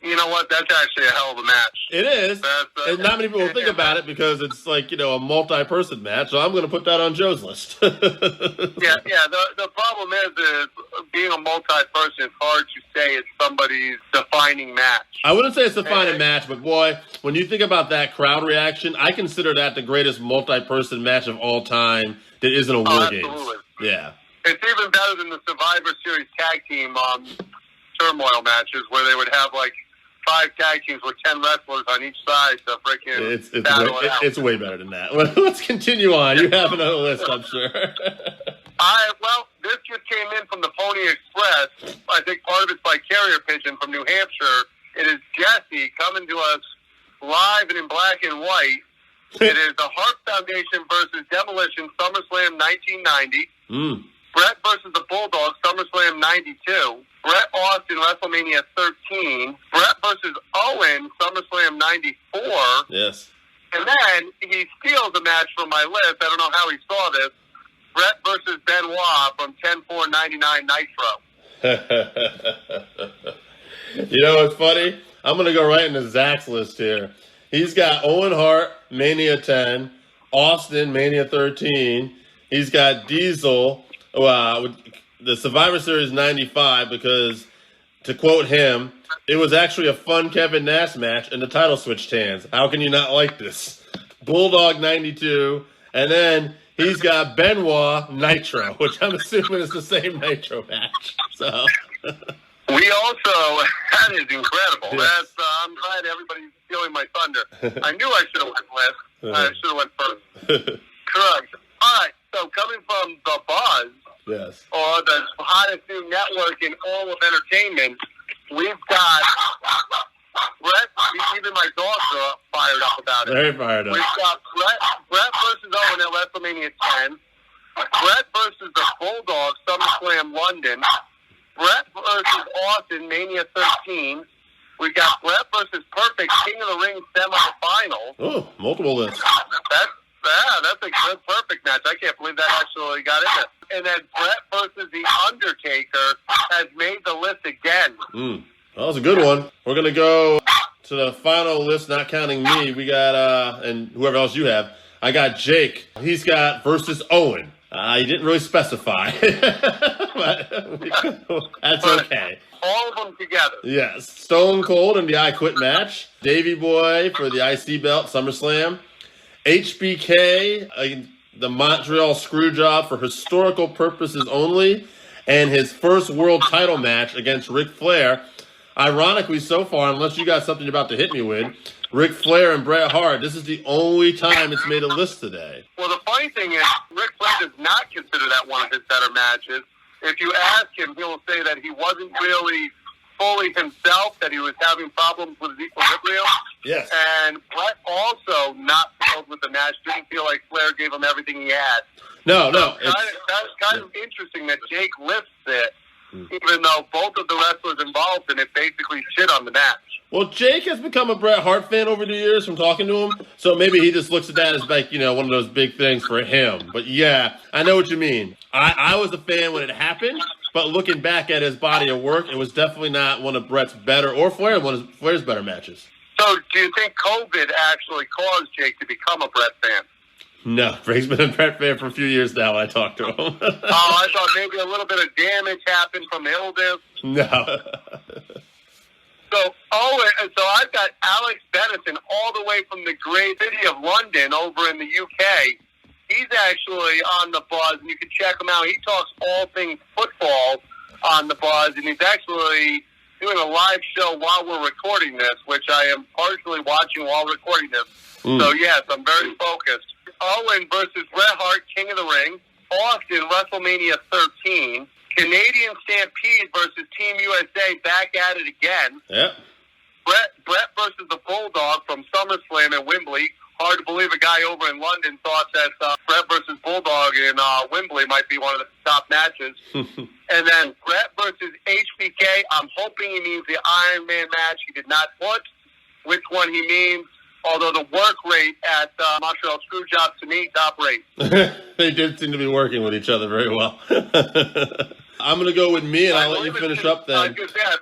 you know what? That's actually a hell of a match. It is. And not many people think about it because it's like, a multi-person match. So I'm going to put that on Joe's list. Yeah. The problem is being a multi-person, it's hard to say it's somebody's defining match. I wouldn't say it's a defining match, but boy, when you think about that crowd reaction, I consider that the greatest multi-person match of all time that isn't a War Games. Absolutely. Yeah. It's even better than the Survivor Series tag team turmoil matches where they would have like 5 tag teams with 10 wrestlers on each side to freaking battle it out. It's way better than that. Let's continue on. You have another list, I'm sure. Well, this just came in from the Pony Express. I think part of it's by Carrier Pigeon from New Hampshire. It is Jesse coming to us live and in black and white. It is the Hart Foundation versus Demolition, SummerSlam 1990. Bret versus the Bulldogs, SummerSlam 92. Bret Austin, WrestleMania 13. Bret versus Owen, SummerSlam 94. Yes. And then he steals a match from my list. I don't know how he saw this. Bret versus Benoit from 10-4-99 Nitro. You know what's funny? I'm going to go right into Zach's list here. He's got Owen Hart, Mania 10. Austin, Mania 13. He's got Diesel, the Survivor Series 95, because, to quote him, it was actually a fun Kevin Nash match and the title switched hands. How can you not like this? Bulldog 92. And then he's got Benoit Nitro, which I'm assuming is the same Nitro match. So... We also, that is incredible. Yes. I'm glad everybody's stealing my thunder. I knew I should have went last. I should have went first. Correct. All right, so coming from The Buzz, yes, or the hottest new network in all of entertainment, we've got Bret, even my dogs are fired up about it. Very fired up. We've got Bret versus Owen at WrestleMania 10, Bret versus the Bulldogs, SummerSlam London, Bret versus Austin, Mania 13. We got Bret versus Perfect, King of the Ring semifinal. Oh, multiple lists. That's a good Perfect match. I can't believe that actually got in it. And then Bret versus The Undertaker has made the list again. That was a good one. We're going to go to the final list, not counting me. We got, and whoever else you have. I got Jake. He's got versus Owen. He didn't really specify, but that's okay. All of them together. Yes. Stone Cold in the I Quit match. Davey Boy for the IC belt, SummerSlam. HBK, the Montreal Screwjob for historical purposes only. And his first world title match against Ric Flair. Ironically, so far, unless you got something about to hit me with, Ric Flair and Bret Hart, this is the only time it's made a list today. Well, the funny thing is, Ric Flair does not consider that one of his better matches. If you ask him, he'll say that he wasn't really fully himself, that he was having problems with his equilibrium. Yes. And Bret also not thrilled with the match, didn't feel like Flair gave him everything he had. No. That's kind of interesting that Jake lifts it, even though both of the wrestlers involved in it basically shit on the match. Well, Jake has become a Bret Hart fan over the years from talking to him, so maybe he just looks at that as like, one of those big things for him. But yeah, I know what you mean. I was a fan when it happened, but looking back at his body of work, it was definitely not one of Bret's better, or one of Flair's better matches. So do you think COVID actually caused Jake to become a Bret fan? No, he's been a Bret fan for a few years now when I talked to him. I thought maybe a little bit of damage happened from illness. No. So I've got Alex Benison all the way from the great city of London over in the UK. He's actually on the Buzz, and you can check him out. He talks all things football on the Buzz, and he's actually doing a live show while we're recording this, which I am partially watching while recording this. So, yes, I'm very focused. Owen versus Bret Hart, King of the Ring. Austin, WrestleMania 13. Canadian Stampede versus Team USA, back at it again. Yep. Bret versus the Bulldog from SummerSlam in Wembley. Hard to believe a guy over in London thought that Bret versus Bulldog in Wembley might be one of the top matches. And then Bret versus HBK. I'm hoping he means the Iron Man match. He did not put which one he means, although the work rate at Montreal Screwjob, to me, top rate. They did seem to be working with each other very well. I'm going to go with me, and I'll let you finish up then. I was going to say, I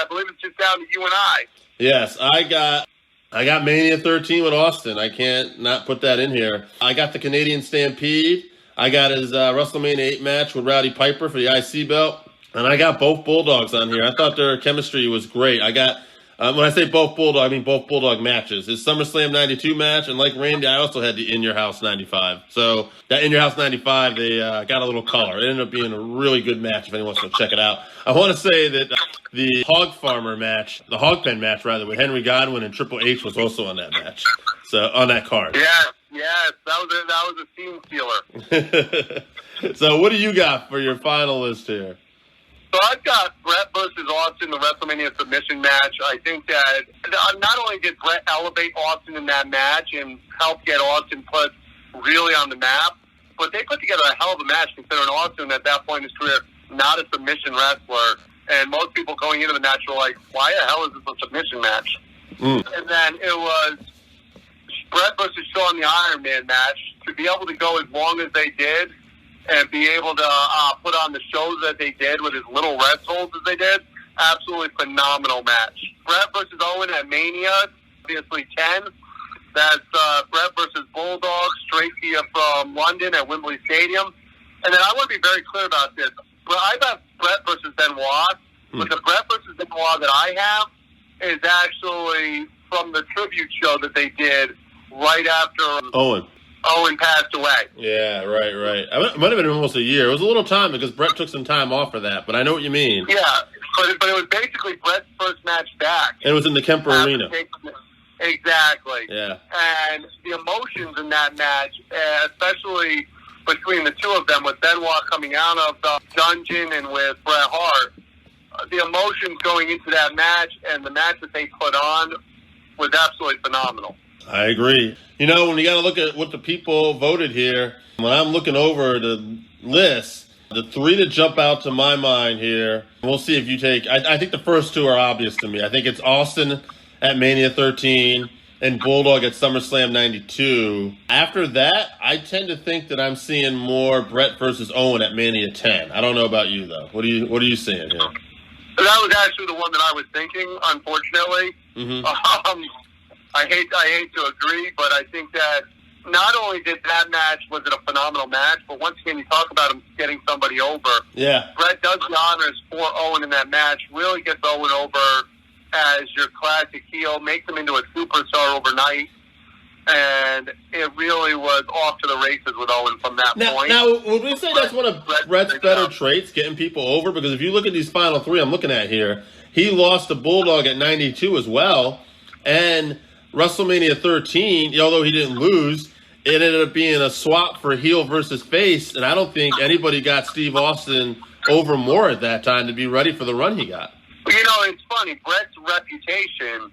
believe it's just down to you and I. Yes, I got Mania 13 with Austin. I can't not put that in here. I got the Canadian Stampede. I got his WrestleMania 8 match with Rowdy Piper for the IC belt. And I got both Bulldogs on here. I thought their chemistry was great. I got When I say both Bulldog, I mean both Bulldog matches. His SummerSlam 92 match, and like Randy, I also had the In Your House 95. So that In Your House 95, they got a little color. It ended up being a really good match if anyone wants to check it out. I want to say that the Hog Pen match, with Henry Godwin and Triple H was also on that match. So on that card. Yes, that was a scene stealer. So what do you got for your final list here? So I've got Bret versus Austin, the WrestleMania submission match. I think that not only did Bret elevate Austin in that match and help get Austin put really on the map, but they put together a hell of a match considering Austin at that point in his career, not a submission wrestler. And most people going into the match were like, why the hell is this a submission match? And then it was Bret versus Shawn the Iron Man match. To be able to go as long as they did and be able to put on the shows that they did with as little rest holds as they did, absolutely phenomenal match. Bret versus Owen at Mania, obviously 10. That's Bret versus Bulldog, straight to you from London at Wembley Stadium. And then I want to be very clear about this. I've got Bret versus Benoit, but the Bret versus Benoit that I have is actually from the tribute show that they did right after Owen passed away. Yeah, right. It might have been almost a year. It was a little time because Bret took some time off for that, but I know what you mean. Yeah, but it was basically Bret's first match back. And it was in the Kemper Arena. Exactly. Yeah. And the emotions in that match, especially between the two of them, with Benoit coming out of the dungeon and with Bret Hart, the emotions going into that match and the match that they put on was absolutely phenomenal. I agree. You know, when you got to look at what the people voted here, when I'm looking over the list, the three that jump out to my mind here, we'll see if you take, I think the first two are obvious to me. I think it's Austin at Mania 13 and Bulldog at SummerSlam 92. After that, I tend to think that I'm seeing more Bret versus Owen at Mania 10. I don't know about you, though. What are you seeing here? That was actually the one that I was thinking, unfortunately. Mm-hmm. I hate to agree, but I think that not only did that match, was it a phenomenal match, but once again, you talk about him getting somebody over. Yeah. Bret does the honors for Owen in that match, really gets Owen over as your classic heel, makes him into a superstar overnight, and it really was off to the races with Owen from that point. Now, would we say that's one of Bret's better traits, getting people over? Because if you look at these final three I'm looking at here, he lost to Bulldog at 92 as well, and WrestleMania 13, although he didn't lose, it ended up being a swap for heel versus face, and I don't think anybody got Steve Austin over more at that time to be ready for the run he got. You know, it's funny. Bret's reputation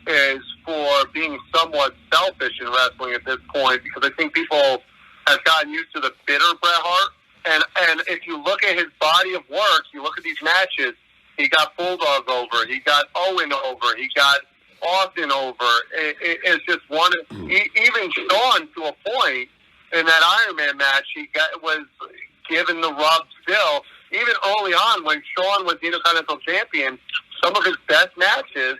is for being somewhat selfish in wrestling at this point because I think people have gotten used to the bitter Bret Hart. And if you look at his body of work, you look at these matches, he got Bulldog over, he got Owen over, he got Austin over. It's just one. Even Shawn, to a point, in that Iron Man match, was given the rub still. Even early on, when Shawn was the Intercontinental Champion, some of his best matches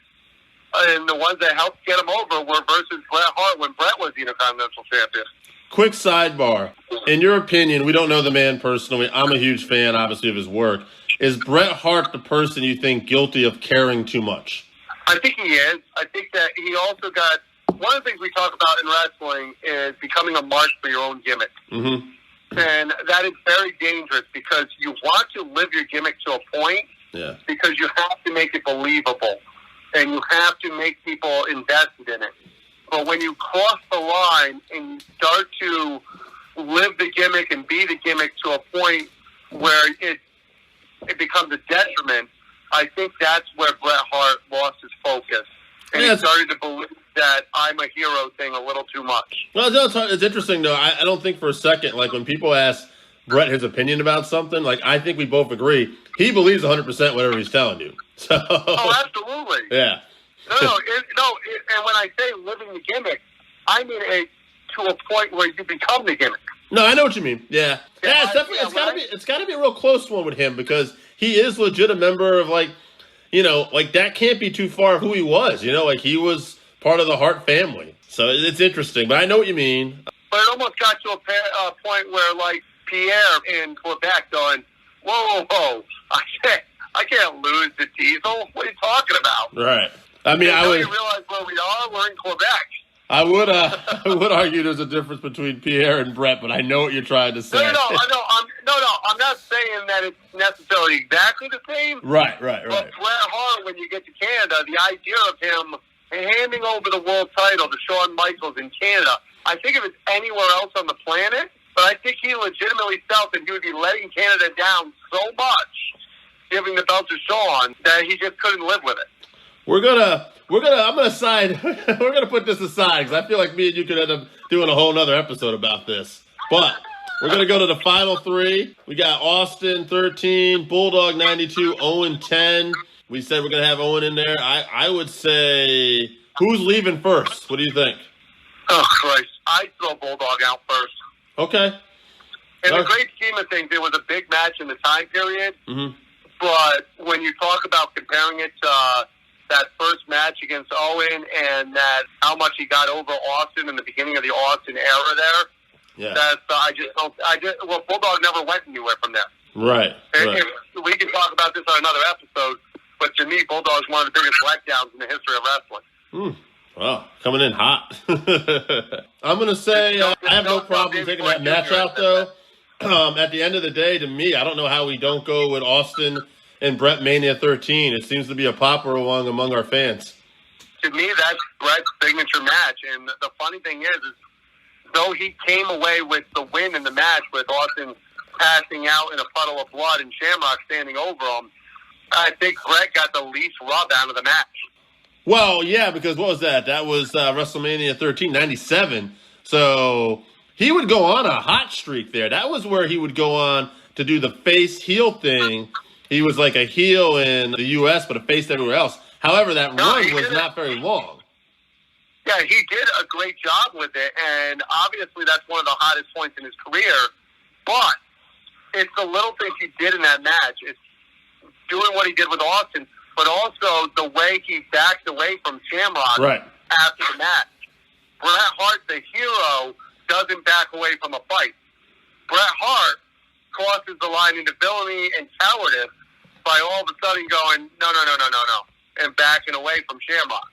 and the ones that helped get him over were versus Bret Hart when Bret was the Intercontinental Champion. Quick sidebar. In your opinion, we don't know the man personally. I'm a huge fan, obviously, of his work. Is Bret Hart the person you think guilty of caring too much? I think he is. I think that he also got... One of the things we talk about in wrestling is becoming a mark for your own gimmick. Mm-hmm. And that is very dangerous because you want to live your gimmick to a point because you have to make it believable and you have to make people invested in it. But when you cross the line and you start to live the gimmick and be the gimmick to a point where it becomes a detriment, I think that's where Bret Hart lost his focus. And he started to believe that I'm a hero thing a little too much. Well, it's interesting, though. I don't think for a second, like, when people ask Bret his opinion about something, like, I think we both agree, he believes 100% whatever he's telling you. So. Oh, absolutely. Yeah. And when I say living the gimmick, I mean it to a point where you become the gimmick. No, I know what you mean. Yeah. Yeah, it's definitely, it's gotta be a real close one with him because he is legit a member of, like, you know, like, that can't be too far of who he was. You know, like, he was part of the Hart family. So it's interesting, but I know what you mean. But it almost got to a point where, like, Pierre in Quebec going, whoa, I can't lose to Diesel. What are you talking about? Right. I mean, I would. You realize where we are? We're in Quebec. I would argue there's a difference between Pierre and Bret, but I know what you're trying to say. No, I'm not saying that it's necessarily exactly the same. Right. But Bret Hart, when you get to Canada, the idea of him handing over the world title to Shawn Michaels in Canada, I think if it's anywhere else on the planet, but I think he legitimately felt that he would be letting Canada down so much, giving the belt to Shawn, that he just couldn't live with it. I'm gonna side. We're gonna put this aside because I feel like me and you could end up doing a whole nother episode about this. But we're gonna go to the final three. We got Austin 13, Bulldog 92, Owen 10. We said we're gonna have Owen in there. I would say, who's leaving first? What do you think? Oh Christ! I'd throw Bulldog out first. Okay. In the great scheme of things, it was a big match in the time period. Mm-hmm. But when you talk about comparing it to that first match against Owen and that how much he got over Austin in the beginning of the Austin era there, Bulldog never went anywhere from there. Right. If we can talk about this on another episode, but to me, Bulldog's one of the biggest letdowns in the history of wrestling. Wow, coming in hot. I'm going to say I have no problem taking that match out, though. At the end of the day, to me, I don't know how we don't go with Austin and Bret Mania 13. It seems to be a popper among our fans. To me, that's Bret's signature match. And the funny thing is though he came away with the win in the match with Austin passing out in a puddle of blood and Shamrock standing over him, I think Bret got the least rub out of the match. Well, yeah, because what was that? That was WrestleMania 13, 97. So he would go on a hot streak there. That was where he would go on to do the face-heel thing. He was like a heel in the U.S., but a face everywhere else. However, that run was not very long. Yeah, he did a great job with it, and obviously that's one of the hottest points in his career. But it's the little things he did in that match. It's doing what he did with Austin, but also the way he backed away from Shamrock after the match. Bret Hart, the hero, doesn't back away from a fight. Bret Hart crosses the line into villainy and cowardice by all of a sudden going, no, and backing away from Shamrock.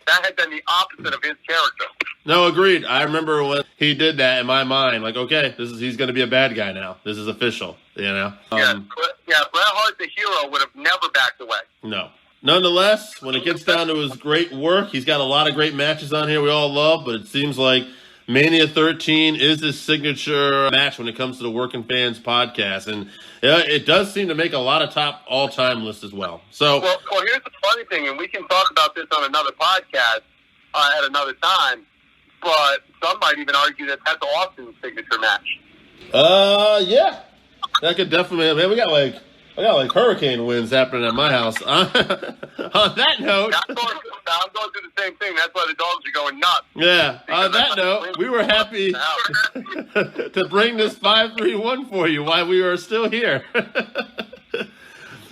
That had been the opposite of his character. No, agreed. I remember when he did that in my mind, like, okay, he's going to be a bad guy now. This is official, you know? Bret Hart, the hero, would have never backed away. No. Nonetheless, when it gets down to his great work, he's got a lot of great matches on here we all love, but it seems like Mania 13 is his signature match when it comes to the Working Fans podcast, and it does seem to make a lot of top all-time lists as well. So, well, here's the funny thing, and we can talk about this on another podcast at another time, but some might even argue that that's Austin's signature match. Yeah, that could definitely. Man, I got like hurricane winds happening at my house. On that note, I'm going through the same thing. That's why the dogs are going nuts. Yeah. On that note, we were happy to bring this 531 for you while we are still here.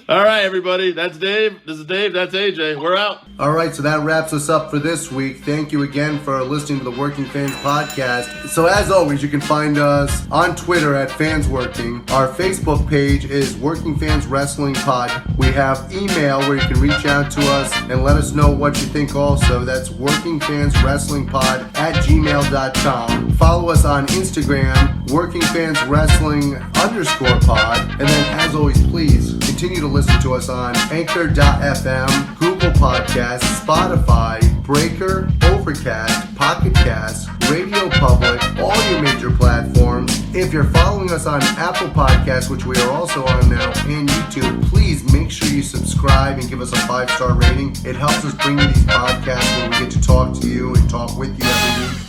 All right, everybody. That's Dave. This is Dave. That's AJ. We're out. All right, so that wraps us up for this week. Thank you again for listening to the Working Fans podcast. So as always, you can find us on Twitter at FansWorking. Our Facebook page is Working Fans Wrestling Pod. We have email where you can reach out to us and let us know what you think also. That's workingfanswrestlingpod@gmail.com. Follow us on Instagram, workingfanswrestling_pod. And then as always, please continue to listen to us on Anchor.fm, Google Podcasts, Spotify, Breaker, Overcast, Pocket Cast, Radio Public, all your major platforms. If you're following us on Apple Podcasts, which we are also on now, and YouTube, please make sure you subscribe and give us a 5-star rating. It helps us bring you these podcasts where we get to talk to you and talk with you every week.